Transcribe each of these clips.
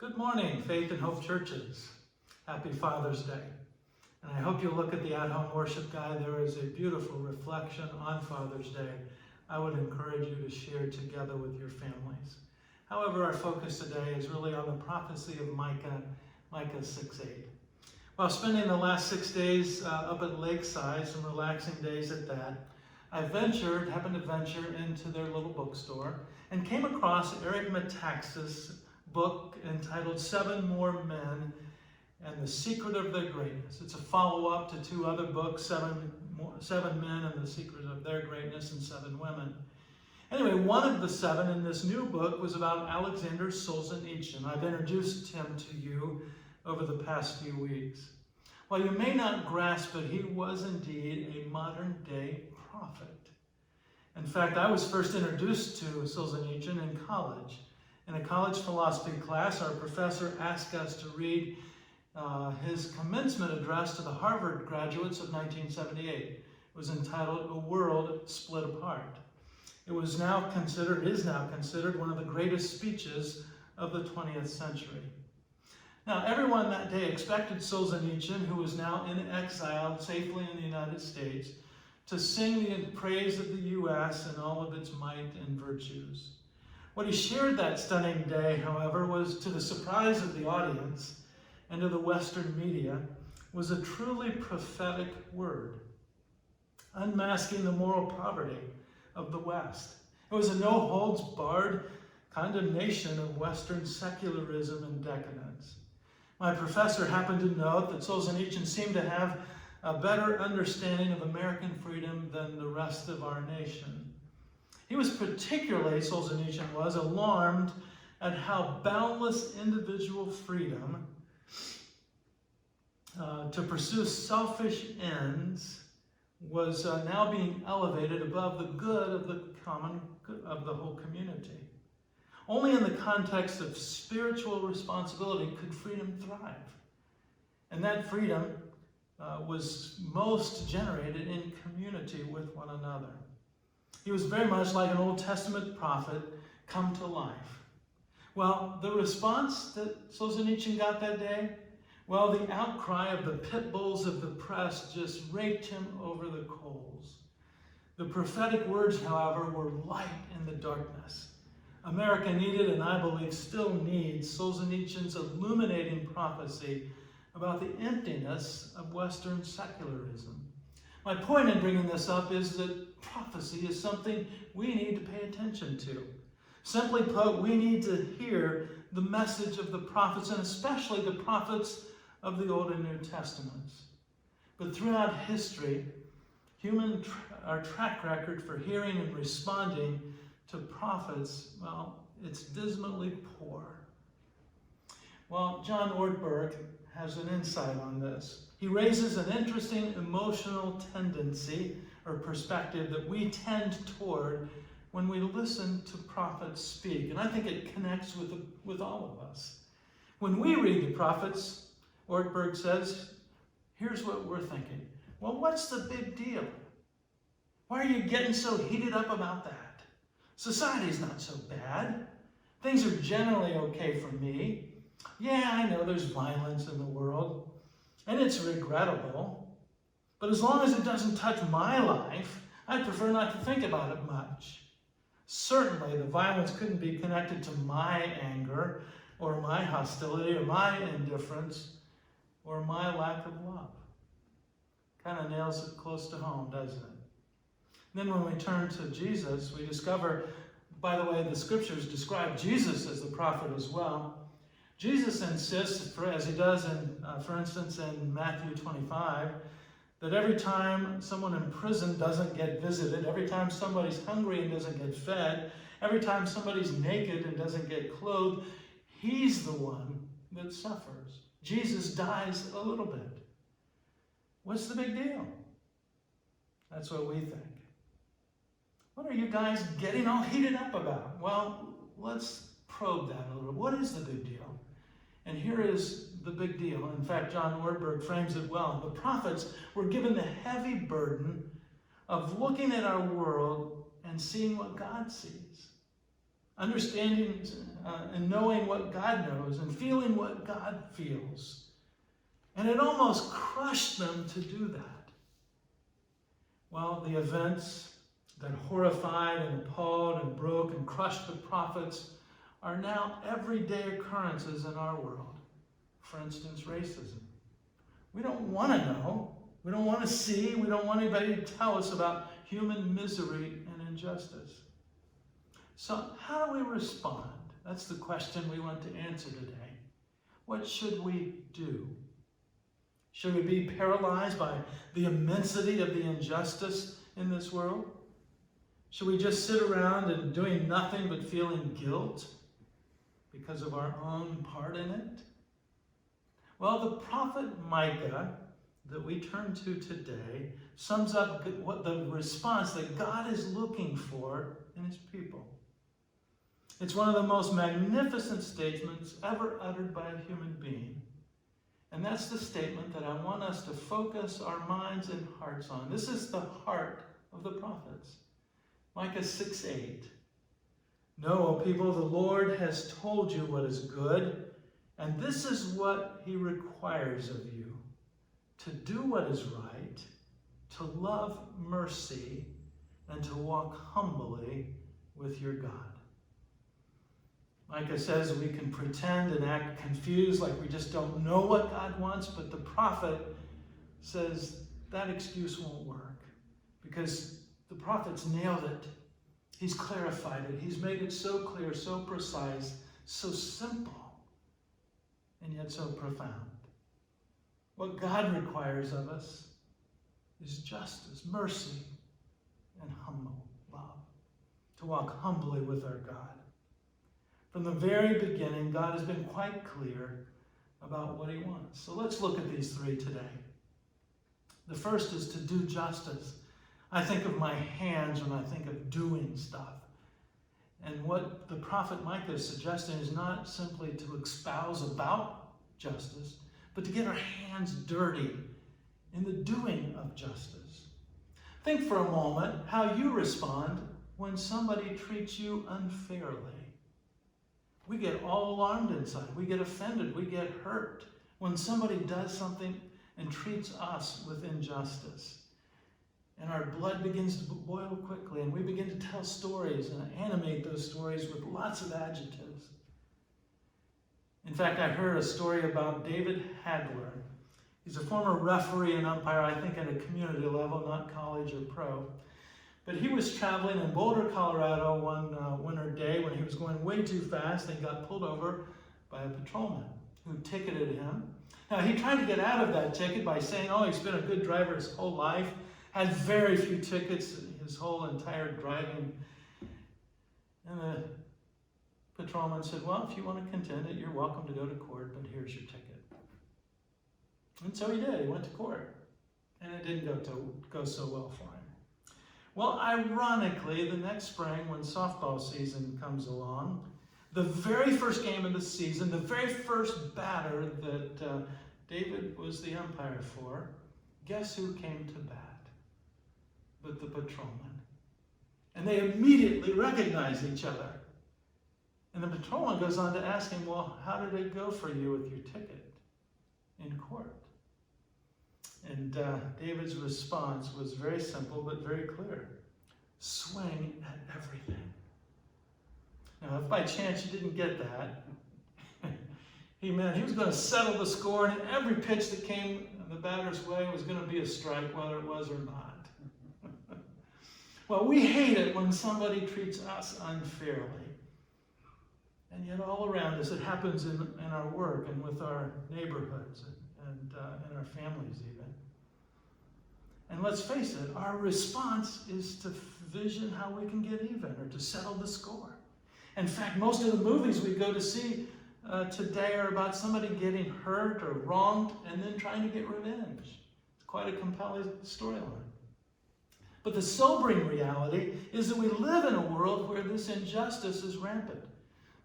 Good morning, Faith and Hope Churches. Happy Father's Day. And I hope you'll look at the at-home worship guide. There is a beautiful reflection on Father's Day. I would encourage you to share together with your families. However, our focus today is really on the prophecy of Micah 6:8. While spending the last 6 days up at Lakeside, some relaxing days at that, I happened to venture into their little bookstore and came across Eric Metaxas' book entitled 7 More Men and the Secret of Their Greatness. It's a follow-up to 2 other books, 7 Men and the Secret of Their Greatness and 7 Women. Anyway, one of the 7 in this new book was about Alexander Solzhenitsyn. I've introduced him to you over the past few weeks. While you may not grasp it, he was indeed a modern-day prophet. In fact, I was first introduced to Solzhenitsyn in college. In a college philosophy class, our professor asked us to read his commencement address to the Harvard graduates of 1978. It was entitled, "A World Split Apart." It is now considered one of the greatest speeches of the 20th century. Now, everyone that day expected Solzhenitsyn, who was now in exile safely in the United States, to sing the praise of the U.S. and all of its might and virtues. What he shared that stunning day, however, was, to the surprise of the audience and to the Western media, was a truly prophetic word, unmasking the moral poverty of the West. It was a no-holds-barred condemnation of Western secularism and decadence. My professor happened to note that Solzhenitsyn seemed to have a better understanding of American freedom than the rest of our nation. He was Solzhenitsyn was, alarmed at how boundless individual freedom to pursue selfish ends was now being elevated above the good of the whole community. Only in the context of spiritual responsibility could freedom thrive. And that freedom was most generated in community with one another. He was very much like an Old Testament prophet come to life. Well, the response that Solzhenitsyn got that day, well, the outcry of the pit bulls of the press just raked him over the coals. The prophetic words, however, were light in the darkness. America needed, and I believe still needs, Solzhenitsyn's illuminating prophecy about the emptiness of Western secularism. My point in bringing this up is that prophecy is something we need to pay attention to. Simply put, we need to hear the message of the prophets, and especially the prophets of the Old and New Testaments. But throughout history, our track record for hearing and responding to prophets, well, it's dismally poor. Well, John Ortberg has an insight on this. He raises an interesting emotional tendency or perspective that we tend toward when we listen to prophets speak. And I think it connects with all of us. When we read the prophets, Ortberg says, here's what we're thinking. Well, what's the big deal? Why are you getting so heated up about that? Society's not so bad. Things are generally okay for me. Yeah, I know there's violence in the world, and it's regrettable. But as long as it doesn't touch my life, I prefer not to think about it much. Certainly, the violence couldn't be connected to my anger, or my hostility, or my indifference, or my lack of love. Kind of nails it close to home, doesn't it? Then when we turn to Jesus, we discover, by the way, the scriptures describe Jesus as the prophet as well. Jesus insists, as he does, for instance, in Matthew 25, that every time someone in prison doesn't get visited, every time somebody's hungry and doesn't get fed, every time somebody's naked and doesn't get clothed, he's the one that suffers. Jesus dies a little bit. What's the big deal? That's what we think. What are you guys getting all heated up about? Well, let's probe that a little. What is the big deal? And here is the big deal. In fact, John Ortberg frames it well. The prophets were given the heavy burden of looking at our world and seeing what God sees. understanding and knowing what God knows and feeling what God feels. And it almost crushed them to do that. Well, the events that horrified and appalled and broke and crushed the prophets are now everyday occurrences in our world. For instance, racism. We don't want to know. We don't want to see. We don't want anybody to tell us about human misery and injustice. So how do we respond? That's the question we want to answer today. What should we do? Should we be paralyzed by the immensity of the injustice in this world? Should we just sit around and doing nothing but feeling guilt because of our own part in it? Well, the prophet Micah that we turn to today sums up what the response that God is looking for in his people. It's one of the most magnificent statements ever uttered by a human being. And that's the statement that I want us to focus our minds and hearts on. This is the heart of the prophets. Micah 6:8. Know, O people, the Lord has told you what is good, and this is what he requires of you, to do what is right, to love mercy, and to walk humbly with your God. Micah says we can pretend and act confused like we just don't know what God wants, but the prophet says that excuse won't work because the prophet's nailed it. He's clarified it. He's made it so clear, so precise, so simple, and yet so profound. What God requires of us is justice, mercy, and humble love, to walk humbly with our God. From the very beginning, God has been quite clear about what he wants. So let's look at these three today. The first is to do justice. I think of my hands when I think of doing stuff. And what the prophet Micah is suggesting is not simply to espouse about justice, but to get our hands dirty in the doing of justice. Think for a moment how you respond when somebody treats you unfairly. We get all alarmed inside. We get offended. We get hurt when somebody does something and treats us with injustice. And our blood begins to boil quickly, and we begin to tell stories and animate those stories with lots of adjectives. In fact, I heard a story about David Hagler. He's a former referee and umpire, I think at a community level, not college or pro. But he was traveling in Boulder, Colorado one winter day when he was going way too fast and got pulled over by a patrolman who ticketed him. Now, he tried to get out of that ticket by saying, oh, he's been a good driver his whole life, had very few tickets his whole entire driving. And the patrolman said, well, if you want to contend it, you're welcome to go to court, but here's your ticket. And so he did. He went to court. And it didn't go so well for him. Well, ironically, the next spring when softball season comes along, the very first game of the season, the very first batter that David was the umpire for, guess who came to bat? But the patrolman. And they immediately recognized each other. And the patrolman goes on to ask him, well, how did it go for you with your ticket in court? And David's response was very simple but very clear. Swing at everything. Now, if by chance you didn't get that, he was going to settle the score, and every pitch that came the batter's way was going to be a strike, whether it was or not. Well, we hate it when somebody treats us unfairly. And yet all around us, it happens in our work and with our neighborhoods and in our families even. And let's face it, our response is to vision how we can get even or to settle the score. In fact, most of the movies we go to see today are about somebody getting hurt or wronged and then trying to get revenge. It's quite a compelling storyline. But the sobering reality is that we live in a world where this injustice is rampant.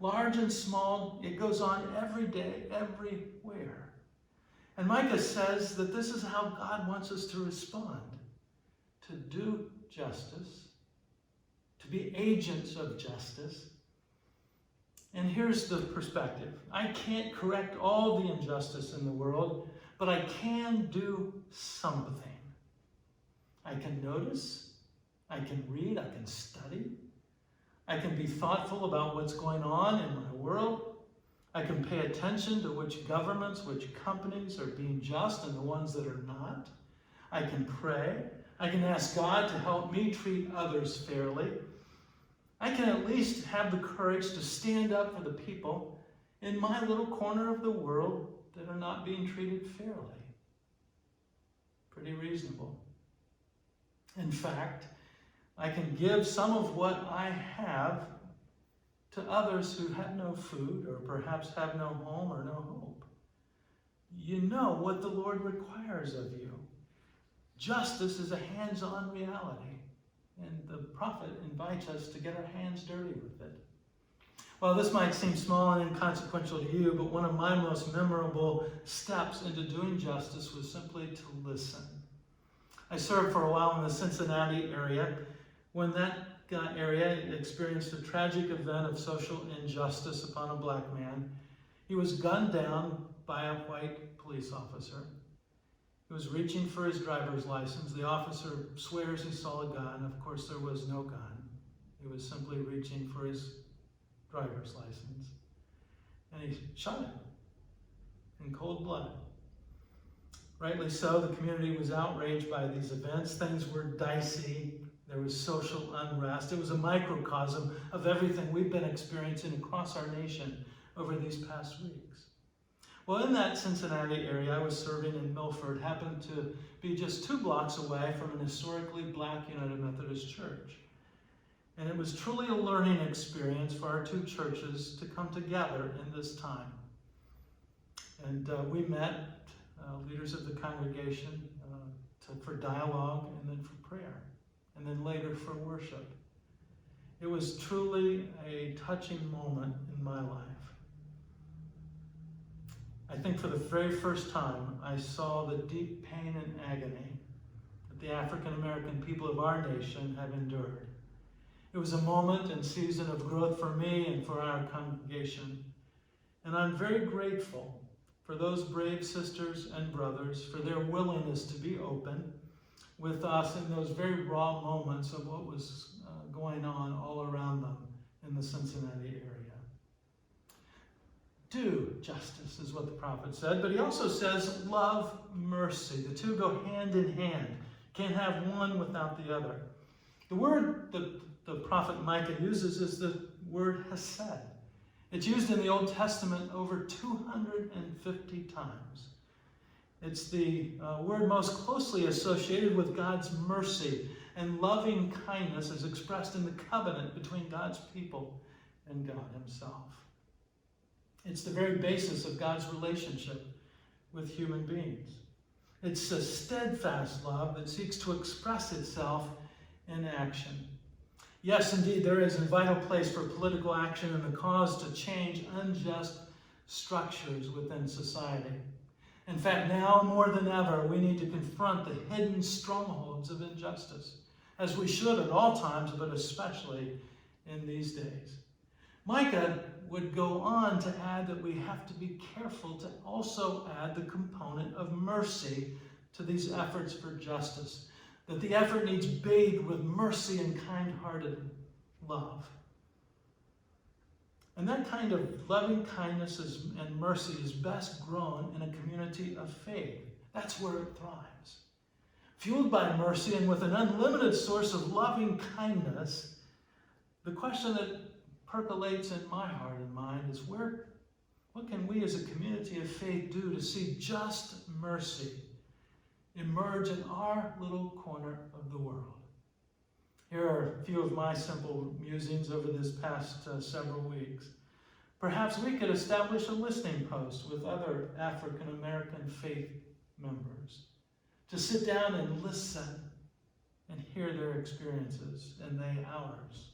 Large and small, it goes on every day, everywhere. And Micah says that this is how God wants us to respond. To do justice, to be agents of justice, And here's the perspective. I can't correct all the injustice in the world, but I can do something. I can notice, I can read, I can study, I can be thoughtful about what's going on in my world. I can pay attention to which governments, which companies are being just and the ones that are not. I can pray. I can ask God to help me treat others fairly. I can at least have the courage to stand up for the people in my little corner of the world that are not being treated fairly. Pretty reasonable. In fact, I can give some of what I have to others who have no food or perhaps have no home or no hope. You know what the Lord requires of you. Justice is a hands-on reality, and the prophet invites us to get our hands dirty with it. Well, this might seem small and inconsequential to you, but one of my most memorable steps into doing justice was simply to listen. I served for a while in the Cincinnati area. When that area experienced a tragic event of social injustice upon a black man, he was gunned down by a white police officer. He was reaching for his driver's license. The officer swears he saw a gun. Of course, there was no gun. He was simply reaching for his driver's license. And he shot him in cold blood. Rightly so, the community was outraged by these events. Things were dicey. There was social unrest. It was a microcosm of everything we've been experiencing across our nation over these past weeks. Well, in that Cincinnati area, I was serving in Milford, happened to be just 2 blocks away from an historically black United Methodist church. And it was truly a learning experience for our 2 churches to come together in this time. And we met leaders of the congregation for dialogue and then for prayer, and then later for worship. It was truly a touching moment in my life. I think for the very first time, I saw the deep pain and agony that the African American people of our nation have endured. It was a moment and season of growth for me and for our congregation. And I'm very grateful for those brave sisters and brothers, for their willingness to be open with us in those very raw moments of what was going on all around them in the Cincinnati area. Do justice is what the prophet said, but he also says love mercy. The 2 go hand in hand. Can't have one without the other. The word that the prophet Micah uses is the word hesed. It's used in the Old Testament over 250 times. It's the word most closely associated with God's mercy and loving kindness as expressed in the covenant between God's people and God himself. It's the very basis of God's relationship with human beings. It's a steadfast love that seeks to express itself in action. Yes, indeed, there is a vital place for political action and the cause to change unjust structures within society. In fact, now more than ever, we need to confront the hidden strongholds of injustice, as we should at all times, but especially in these days. Micah would go on to add that we have to be careful to also add the component of mercy to these efforts for justice, that the effort needs bathed with mercy and kind-hearted love. And that kind of loving kindness and mercy is best grown in a community of faith. That's where it thrives. Fueled by mercy and with an unlimited source of loving kindness, the question that percolates in my heart and mind is what can we as a community of faith do to see just mercy emerge in our little corner of the world? Here are a few of my simple musings over this past several weeks. Perhaps we could establish a listening post with other African American faith members to sit down and listen and hear their experiences and they ours.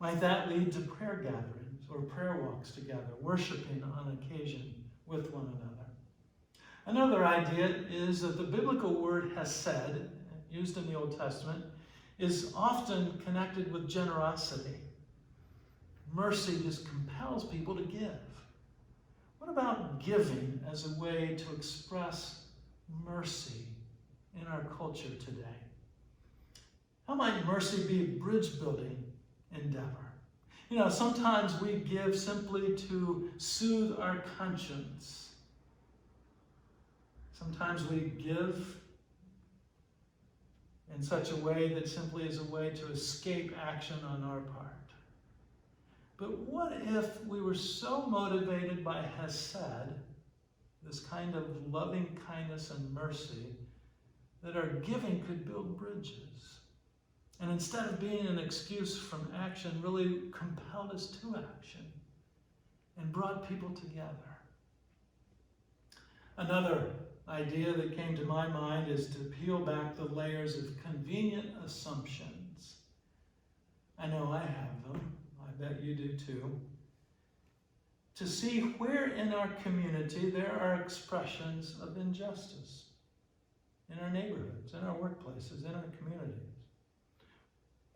Might that lead to prayer gatherings or prayer walks together, worshiping on occasion with one another? Another idea is that the biblical word hesed, used in the Old Testament, is often connected with generosity. mercy just compels people to give. What about giving as a way to express mercy in our culture today? How might mercy be a bridge-building endeavor? You know, sometimes we give simply to soothe our conscience. Sometimes we give in such a way that simply is a way to escape action on our part. But what if we were so motivated by hesed, this kind of loving kindness and mercy, that our giving could build bridges? And instead of being an excuse from action, really compelled us to action and brought people together. Another idea that came to my mind is to peel back the layers of convenient assumptions. I know I have them. I bet you do too. To see where in our community there are expressions of injustice in our neighborhoods, in our workplaces, in our communities.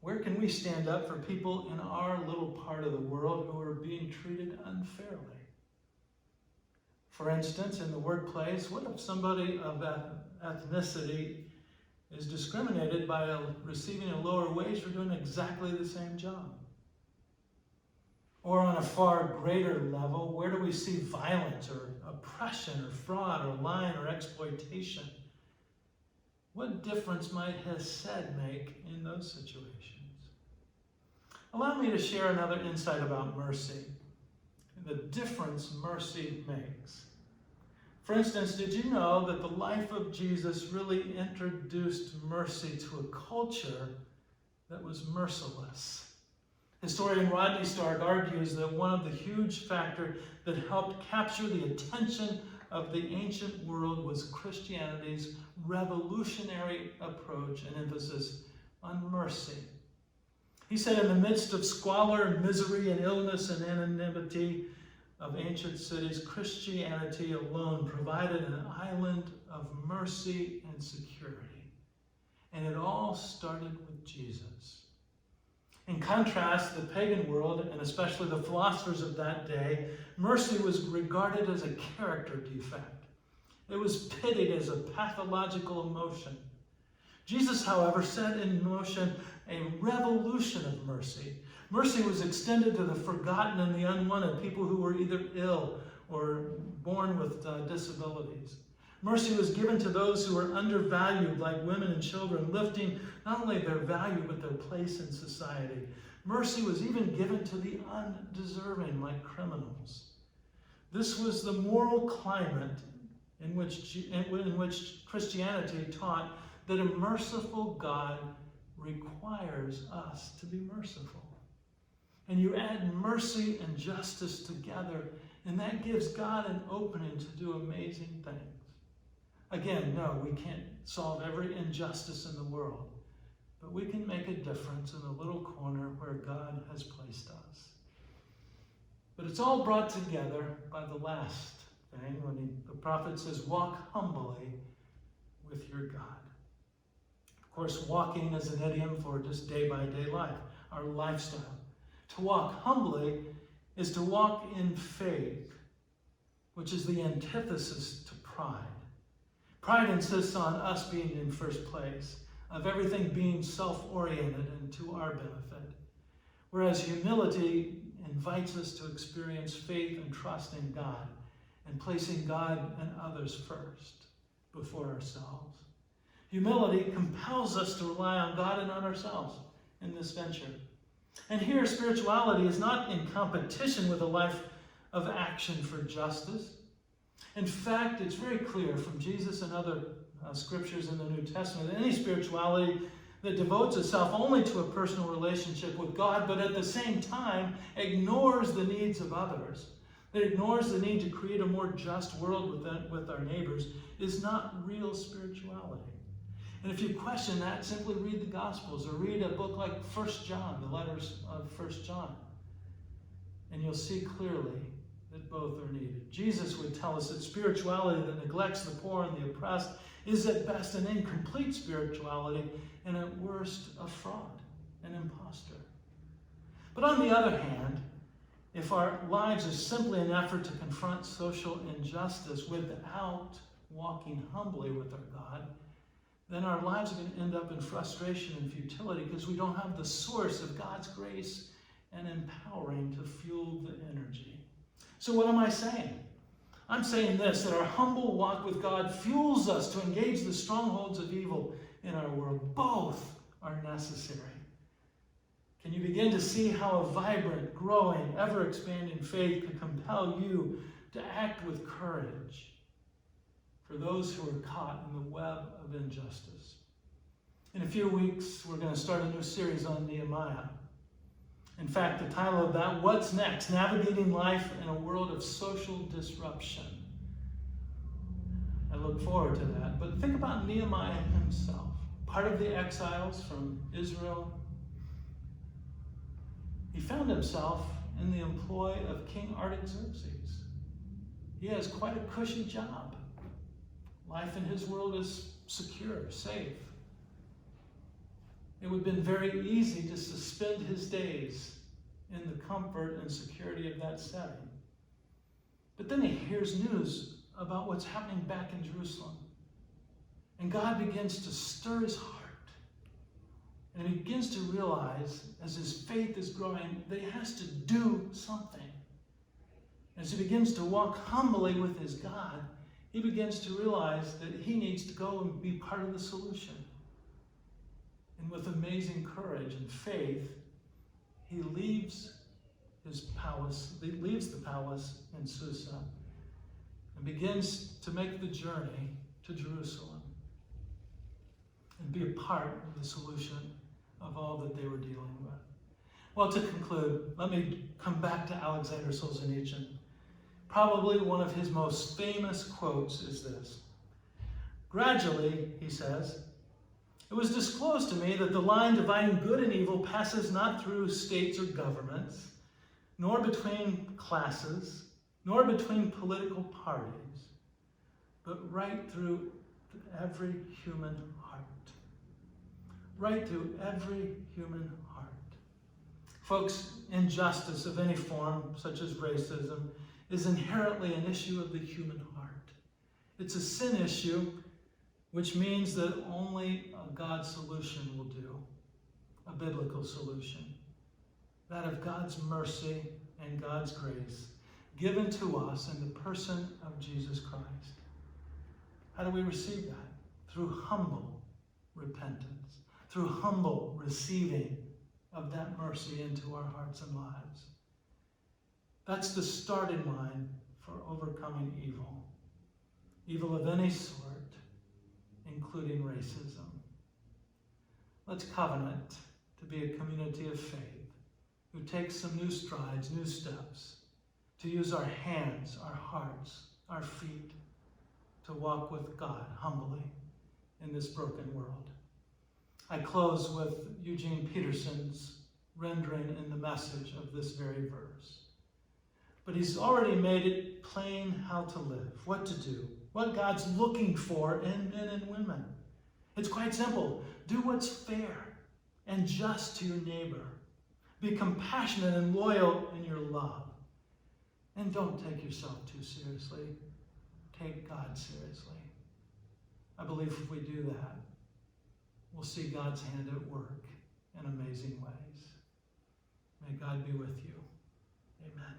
Where can we stand up for people in our little part of the world who are being treated unfairly? For instance, in the workplace, what if somebody of ethnicity is discriminated by receiving a lower wage for doing exactly the same job? Or on a far greater level, where do we see violence or oppression or fraud or lying or exploitation? What difference might hesed make in those situations? Allow me to share another insight about mercy, the difference mercy makes. For instance, did you know that the life of Jesus really introduced mercy to a culture that was merciless? Historian Rodney Stark argues that one of the huge factors that helped capture the attention of the ancient world was Christianity's revolutionary approach and emphasis on mercy. He said, in the midst of squalor and misery and illness and anonymity of ancient cities, Christianity alone provided an island of mercy and security. And it all started with Jesus. In contrast, the pagan world, and especially the philosophers of that day, mercy was regarded as a character defect. It was pitied as a pathological emotion. Jesus, however, set in motion a revolution of mercy. Mercy was extended to the forgotten and the unwanted, people who were either ill or born with disabilities. Mercy was given to those who were undervalued, like women and children, lifting not only their value, but their place in society. Mercy was even given to the undeserving, like criminals. This was the moral climate in which Christianity taught that a merciful God requires us to be merciful. And you add mercy and justice together, and that gives God an opening to do amazing things. Again, no, we can't solve every injustice in the world, but we can make a difference in the little corner where God has placed us. But it's all brought together by the last thing when the prophet says, walk humbly with your God. Of course, walking is an idiom for just day-by-day life, our lifestyle. To walk humbly is to walk in faith, which is the antithesis to pride. Pride insists on us being in first place, of everything being self-oriented and to our benefit, whereas humility invites us to experience faith and trust in God and placing God and others first before ourselves. Humility compels us to rely on God and on ourselves in this venture. And here, spirituality is not in competition with a life of action for justice. In fact, it's very clear from Jesus and other scriptures in the New Testament that any spirituality that devotes itself only to a personal relationship with God, but at the same time ignores the needs of others, that ignores the need to create a more just world with our neighbors, is not real spirituality. And if you question that, simply read the Gospels or read a book like 1 John, the letters of 1 John. And you'll see clearly that both are needed. Jesus would tell us that spirituality that neglects the poor and the oppressed is at best an incomplete spirituality and at worst a fraud, an impostor. But on the other hand, if our lives are simply an effort to confront social injustice without walking humbly with our God, then our lives are going to end up in frustration and futility because we don't have the source of God's grace and empowering to fuel the energy. So what am I saying? I'm saying this, that our humble walk with God fuels us to engage the strongholds of evil in our world. Both are necessary. Can you begin to see how a vibrant, growing, ever-expanding faith can compel you to act with courage for those who are caught in the web of injustice? In a few weeks, we're going to start a new series on Nehemiah. In fact, the title of that, What's Next? Navigating Life in a World of Social Disruption. I look forward to that. But think about Nehemiah himself, part of the exiles from Israel. He found himself in the employ of King Artaxerxes. He has quite a cushy job. Life in his world is secure, safe. It would have been very easy to suspend his days in the comfort and security of that setting. But then he hears news about what's happening back in Jerusalem. And God begins to stir his heart. And he begins to realize, as his faith is growing, that he has to do something. As he begins to walk humbly with his God, he begins to realize that he needs to go and be part of the solution. And with amazing courage and faith, he leaves the palace in Susa and begins to make the journey to Jerusalem and be a part of the solution of all that they were dealing with. Well, to conclude, let me come back to Alexander Solzhenitsyn. Probably one of his most famous quotes is this. Gradually, he says, it was disclosed to me that the line dividing good and evil passes not through states or governments, nor between classes, nor between political parties, but right through every human heart. Right through every human heart. Folks, injustice of any form, such as racism, is inherently an issue of the human heart. It's a sin issue, which means that only a God solution will do, a biblical solution, that of God's mercy and God's grace given to us in the person of Jesus Christ. How do we receive that? Through humble repentance, through humble receiving of that mercy into our hearts and lives. That's the starting line for overcoming evil. Evil of any sort, including racism. Let's covenant to be a community of faith who takes some new strides, new steps, to use our hands, our hearts, our feet to walk with God humbly in this broken world. I close with Eugene Peterson's rendering in the Message of this very verse. But he's already made it plain how to live, what to do, what God's looking for in men and women. It's quite simple. Do what's fair and just to your neighbor. Be compassionate and loyal in your love. And don't take yourself too seriously. Take God seriously. I believe if we do that, we'll see God's hand at work in amazing ways. May God be with you. Amen.